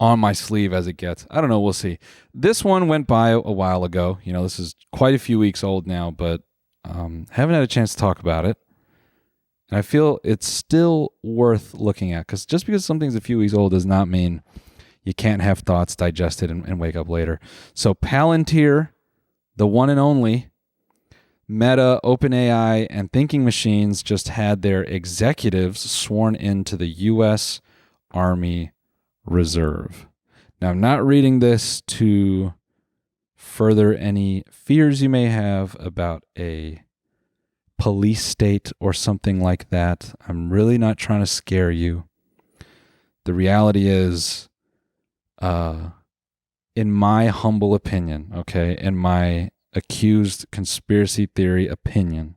S1: on my sleeve as it gets. I don't know. We'll see. This one went by a while ago. You know, this is quite a few weeks old now, but haven't had a chance to talk about it. And I feel it's still worth looking at, because just because something's a few weeks old does not mean you can't have thoughts digested and wake up later. So Palantir, the one and only, Meta, OpenAI, and Thinking Machines just had their executives sworn into the U.S. Army Reserve. Now, I'm not reading this to further any fears you may have about a police state or something like that. I'm really not trying to scare you. The reality is, in my humble opinion, okay, in my accused conspiracy theory opinion,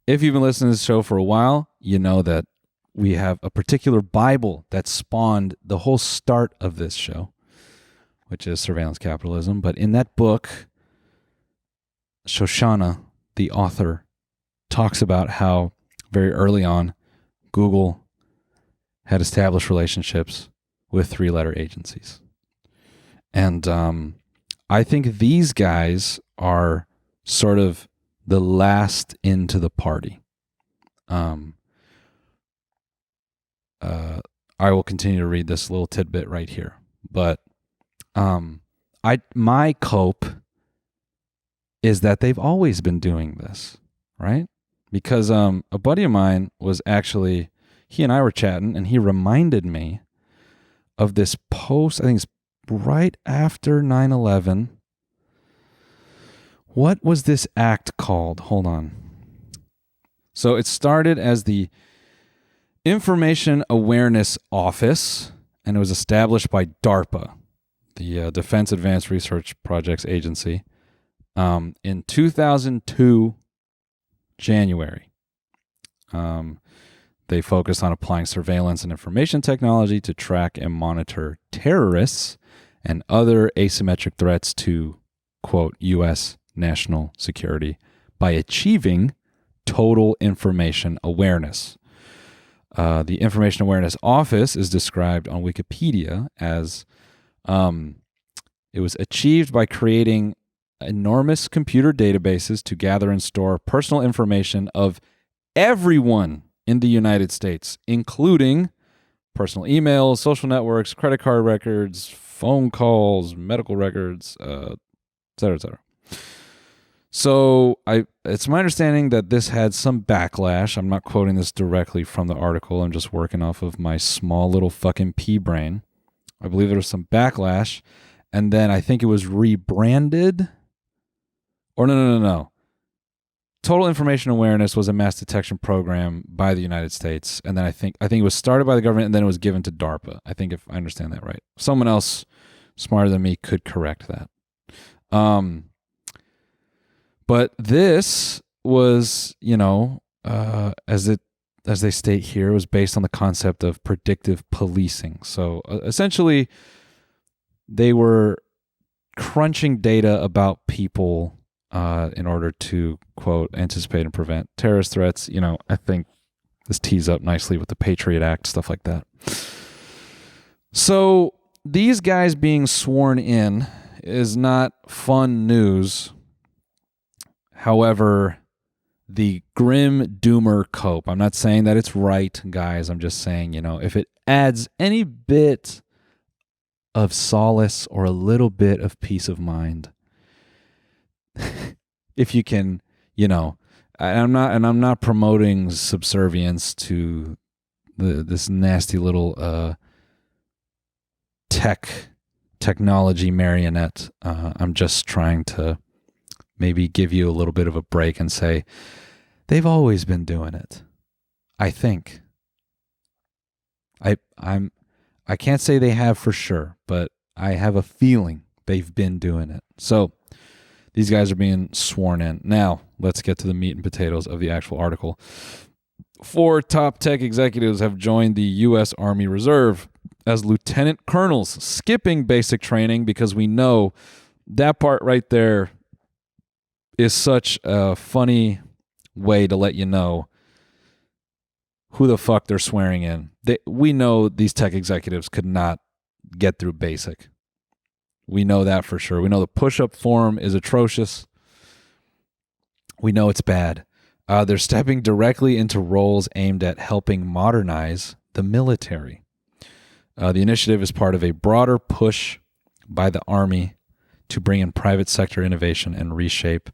S1: if you've been listening to this show for a while, you know that we have a particular Bible that spawned the whole start of this show, which is surveillance capitalism. But in that book, Shoshana, the author, talks about how very early on, Google had established relationships with three-letter agencies. And I think these guys are sort of the last into the party. I will continue to read this little tidbit right here. But my cope is that they've always been doing this, right? Because a buddy of mine was actually, he and I were chatting, and he reminded me of this post. I think it's right after 9/11. What was this act called? Hold on. So it started as the Information Awareness Office, and it was established by DARPA, the Defense Advanced Research Projects Agency, in 2002, January. They focused on applying surveillance and information technology to track and monitor terrorists and other asymmetric threats to, quote, U.S. national security by achieving total information awareness. The Information Awareness Office is described on Wikipedia as it was achieved by creating enormous computer databases to gather and store personal information of everyone in the United States, including personal emails, social networks, credit card records, phone calls, medical records, et cetera, et cetera. So it's my understanding that this had some backlash. I'm not quoting this directly from the article. I'm just working off of my small little fucking pea brain. I believe there was some backlash, and then I think it was rebranded. Or no. Total Information Awareness was a mass detection program by the United States, and then I think it was started by the government, and then it was given to DARPA. I think, if I understand that right. Someone else smarter than me could correct that. But this was, as they state here, was based on the concept of predictive policing. So essentially, they were crunching data about people in order to, quote, anticipate and prevent terrorist threats. I think this tees up nicely with the Patriot Act, stuff like that. So these guys being sworn in is not fun news. However, the grim doomer cope. I'm not saying that it's right, guys. I'm just saying, if it adds any bit of solace or a little bit of peace of mind, if you can, I'm not promoting subservience to this nasty little technology marionette. I'm just trying to maybe give you a little bit of a break and say, they've always been doing it. I think. I can't say they have for sure, but I have a feeling they've been doing it. So these guys are being sworn in. Now, let's get to the meat and potatoes of the actual article. 4 top tech executives have joined the U.S. Army Reserve as lieutenant colonels, skipping basic training because we know that part right there is such a funny way to let you know who the fuck they're swearing in. We know these tech executives could not get through basic. We know that for sure. We know the push-up form is atrocious. We know it's bad. They're stepping directly into roles aimed at helping modernize the military. The initiative is part of a broader push by the Army to bring in private sector innovation and reshape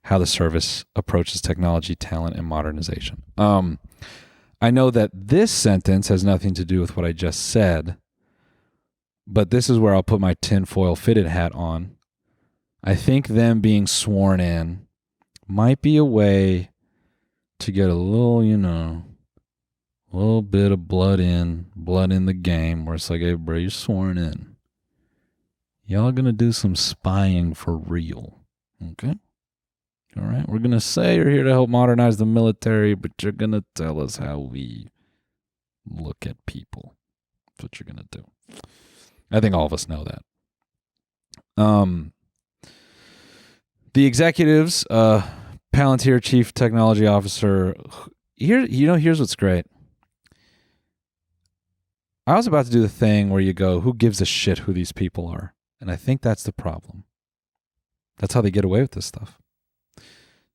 S1: how the service approaches technology, talent, and modernization. I know that this sentence has nothing to do with what I just said, but this is where I'll put my tinfoil fitted hat on. I think them being sworn in might be a way to get a little, a little bit of blood in the game, where it's like, hey, bro, you're sworn in. Y'all gonna do some spying for real, okay? All right, we're going to say you're here to help modernize the military, but you're going to tell us how we look at people. That's what you're going to do. I think all of us know that. The executives, Palantir Chief Technology Officer, here's what's great. I was about to do the thing where you go, who gives a shit who these people are? And I think that's the problem. That's how they get away with this stuff.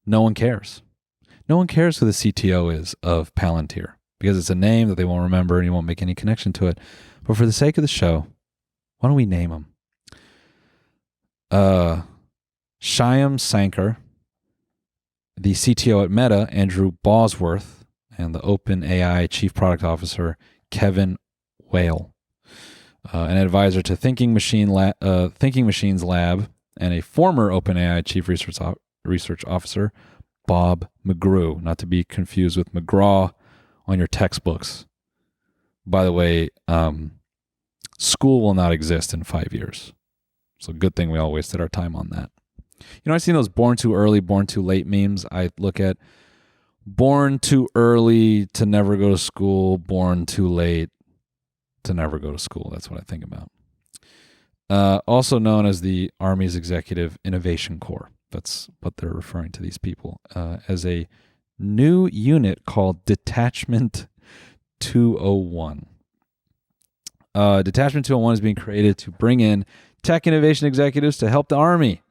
S1: No one cares. No one cares who the CTO is of Palantir because it's a name that they won't remember and you won't make any connection to it. But for the sake of the show, why don't we name him? Shyam Sankar, the CTO at Meta, Andrew Bosworth, and the OpenAI Chief Product Officer, Kevin Whale, an advisor to Thinking Machines Lab, and a former OpenAI Chief Research Officer, Bob McGrew, not to be confused with McGraw on your textbooks. By the way, school will not exist in 5 years. So good thing we all wasted our time on that. I've seen those born too early, born too late memes. I look at born too early to never go to school, born too late to never go to school. That's what I think about. Also known as the Army's Executive Innovation Corps. That's what they're referring to these people as a new unit called Detachment 201. Detachment 201 is being created to bring in tech innovation executives to help the Army.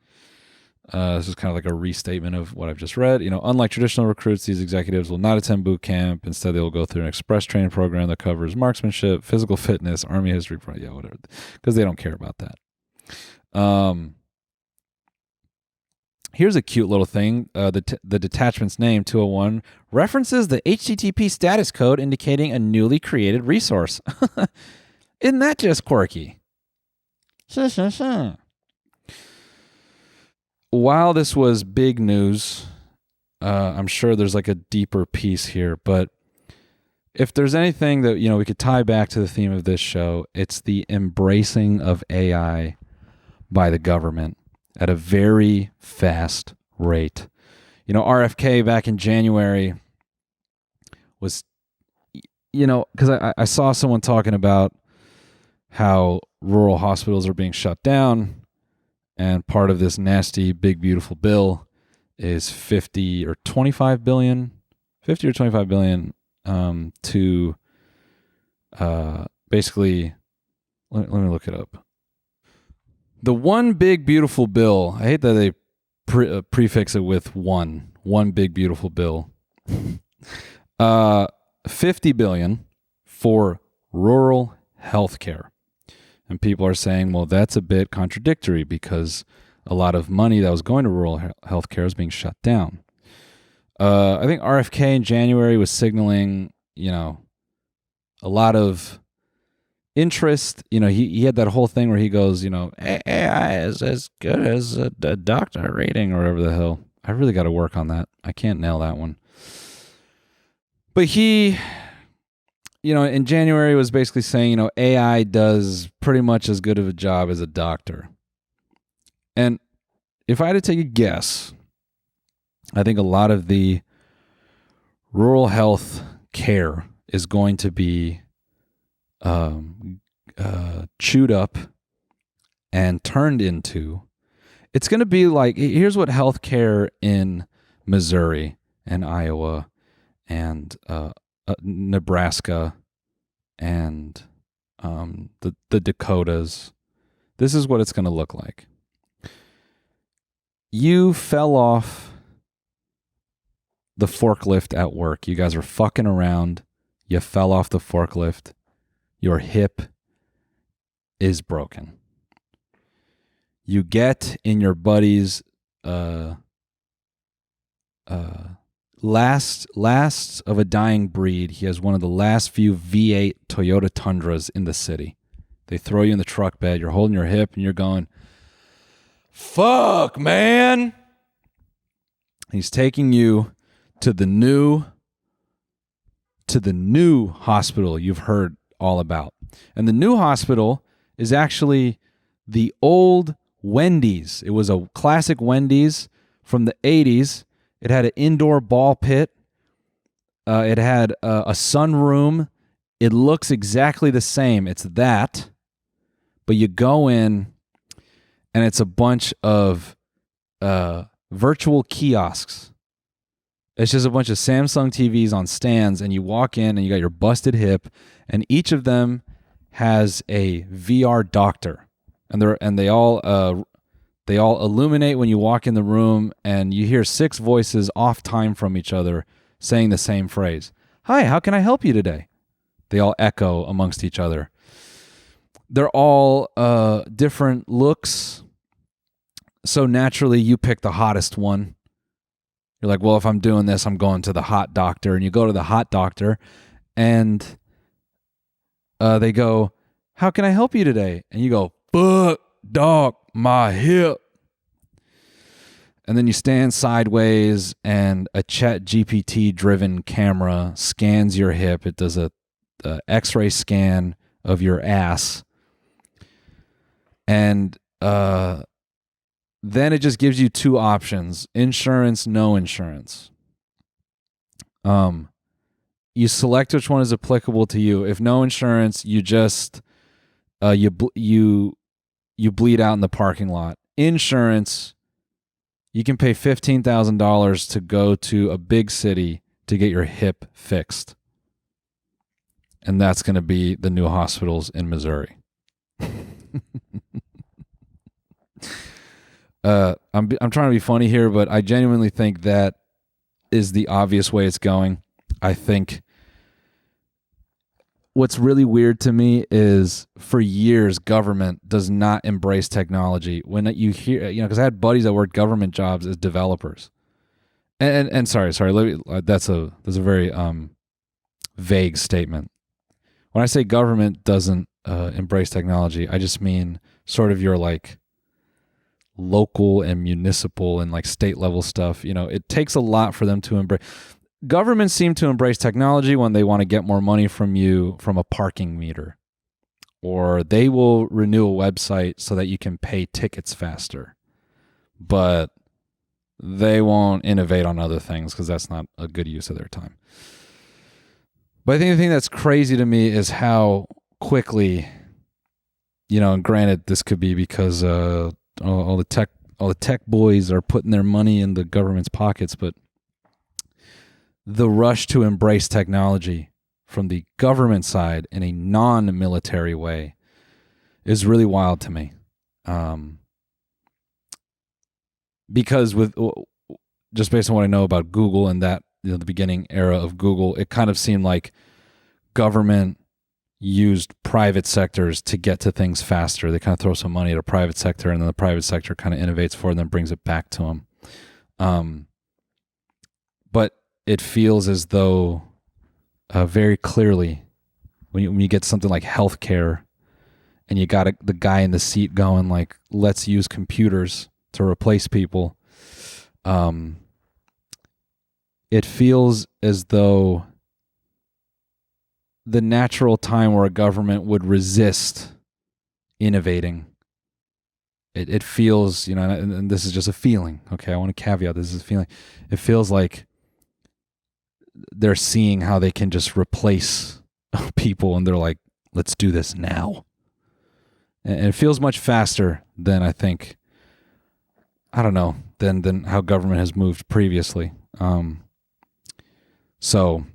S1: This is kind of like a restatement of what I've just read. Unlike traditional recruits, these executives will not attend boot camp. Instead, they will go through an express training program that covers marksmanship, physical fitness, Army history, whatever, because they don't care about that. Here's a cute little thing. The detachment's name, 201, references the HTTP status code indicating a newly created resource. Isn't that just quirky? While this was big news, I'm sure there's like a deeper piece here, but if there's anything that, we could tie back to the theme of this show, it's the embracing of AI by the government at a very fast rate. RFK back in January was, because I saw someone talking about how rural hospitals are being shut down, and part of this nasty, big, beautiful bill is 50 or 25 billion to basically, let me look it up. The one big, beautiful bill, I hate that they prefix it with one big, beautiful bill. 50 billion for rural healthcare. And people are saying, well, that's a bit contradictory because a lot of money that was going to rural healthcare is being shut down. I think RFK in January was signaling, a lot of interest. He had that whole thing where he goes, AI is as good as a doctor rating or whatever the hell. I really got to work on that. I can't nail that one. But he, in January was basically saying, AI does pretty much as good of a job as a doctor. And if I had to take a guess, I think a lot of the rural health care is going to be chewed up and turned into, it's going to be like, here's what healthcare in Missouri and Iowa and Nebraska and the Dakotas, this is what it's going to look like. You fell off the forklift at work. You guys are fucking around. You fell off the forklift. Your hip is broken. You get in your buddy's last of a dying breed. He has one of the last few V8 Toyota Tundras in the city. They throw you in the truck bed. You're holding your hip and you're going, fuck, man. He's taking you to the new hospital you've heard all about. And the new hospital is actually the old Wendy's. It was a classic Wendy's from the 80s. It had an indoor ball pit. It had a sunroom. It looks exactly the same. It's that. But you go in, and it's a bunch of virtual kiosks. It's just a bunch of Samsung TVs on stands, and you walk in, and you got your busted hip, and each of them has a VR doctor, and they all illuminate when you walk in the room, and you hear 6 voices off time from each other saying the same phrase. Hi, how can I help you today? They all echo amongst each other. They're all different looks. So naturally, you pick the hottest one. You're like, well, if I'm doing this, I'm going to the hot doctor. And you go to the hot doctor, and they go, how can I help you today? And you go, fuck, doc, my hip. And then you stand sideways, and a Chat GPT driven camera scans your hip. It does a X-ray scan of your ass. And then it just gives you two options: insurance, no insurance. You select which one is applicable to you. If no insurance, you just you bleed out in the parking lot. Insurance, you can pay $15,000 to go to a big city to get your hip fixed. And that's going to be the new hospitals in Missouri. I'm trying to be funny here, but I genuinely think that is the obvious way it's going. I think what's really weird to me is for years, government does not embrace technology. When you hear, because I had buddies that worked government jobs as developers. And sorry, that's a very vague statement. When I say government doesn't embrace technology, I just mean sort of your like local and municipal and like state level stuff. It takes a lot for them to embrace. Governments seem to embrace technology when they want to get more money from you from a parking meter, or they will renew a website so that you can pay tickets faster, but they won't innovate on other things because that's not a good use of their time. But I think the thing that's crazy to me is how quickly, and granted, this could be because all the tech boys are putting their money in the government's pockets, but the rush to embrace technology from the government side in a non-military way is really wild to me. Because with just based on what I know about Google and that the beginning era of Google, it kind of seemed like government used private sectors to get to things faster. They kind of throw some money at a private sector, and then the private sector kind of innovates for them and brings it back to them. But it feels as though very clearly when you get something like healthcare and you got the guy in the seat going like, let's use computers to replace people, it feels as though the natural time where a government would resist innovating, it feels, and this is just a feeling, okay? I want to caveat this is a feeling. It feels like they're seeing how they can just replace people, and they're like, let's do this now. And it feels much faster than I think, than how government has moved previously. So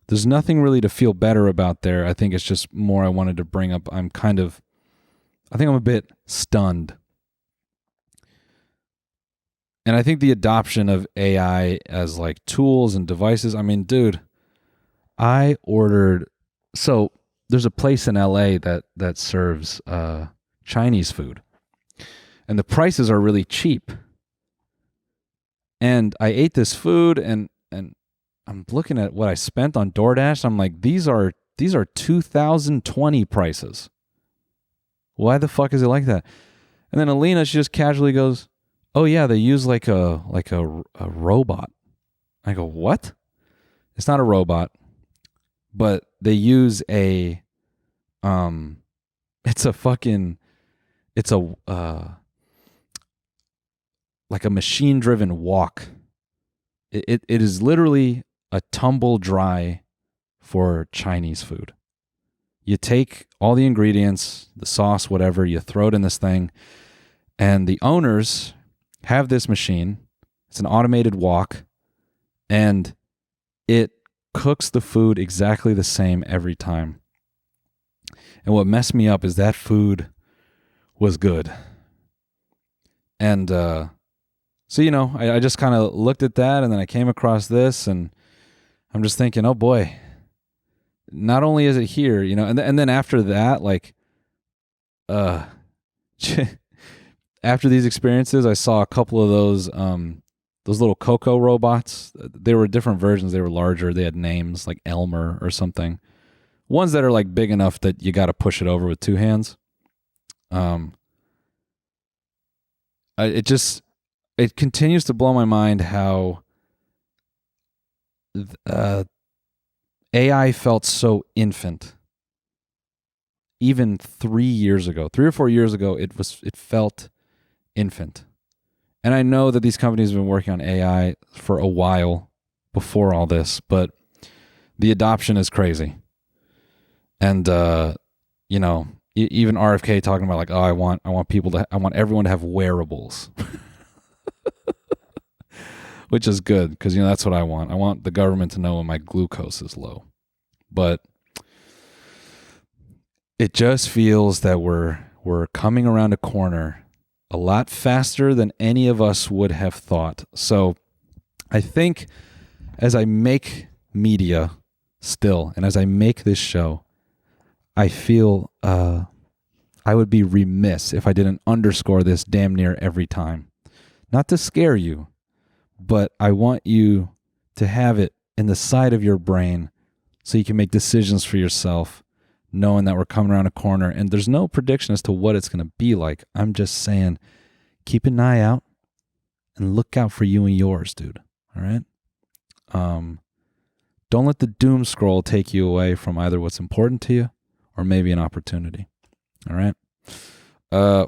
S1: there's nothing really to feel better about there. I think it's just more I wanted to bring up. I think I'm a bit stunned. And I think the adoption of AI as like tools and devices, dude, so there's a place in LA that serves Chinese food. And the prices are really cheap. And I ate this food and I'm looking at what I spent on DoorDash. I'm like, these are 2020 prices. Why the fuck is it like that? And then Alina, she just casually goes, oh yeah, they use like a robot. I go, what? It's not a robot, but they use like a machine-driven wok. It is literally a tumble dry for Chinese food. You take all the ingredients, the sauce, whatever, you throw it in this thing, and the owners have this machine. It's an automated wok, and it cooks the food exactly the same every time. And what messed me up is that food was good. And so, I just kind of looked at that, and then I came across this, and I'm just thinking, oh boy, not only is it here, and then after that, like, after these experiences, I saw a couple of those little Coco robots. They were different versions. They were larger. They had names like Elmer or something. Ones that are like big enough that you got to push it over with two hands. It continues to blow my mind how AI felt so infant. Even 3 or 4 years ago, it felt infant. And I know that these companies have been working on AI for a while before all this, but the adoption is crazy. And even RFK talking about like, oh, I want everyone to have wearables. Which is good because that's what I want. I want the government to know when my glucose is low. But it just feels that we're coming around a corner a lot faster than any of us would have thought. So I think as I make media still, and as I make this show, I feel I would be remiss if I didn't underscore this damn near every time. Not to scare you, but I want you to have it in the side of your brain so you can make decisions for yourself, knowing that we're coming around a corner. And there's no prediction as to what it's going to be like. I'm just saying, keep an eye out and look out for you and yours, dude. All right? Don't let the doom scroll take you away from either what's important to you or maybe an opportunity. All right?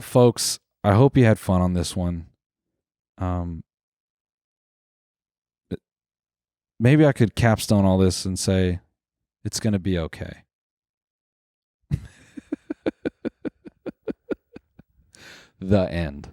S1: Folks, I hope you had fun on this one. Maybe I could capstone all this and say, it's going to be okay. The end.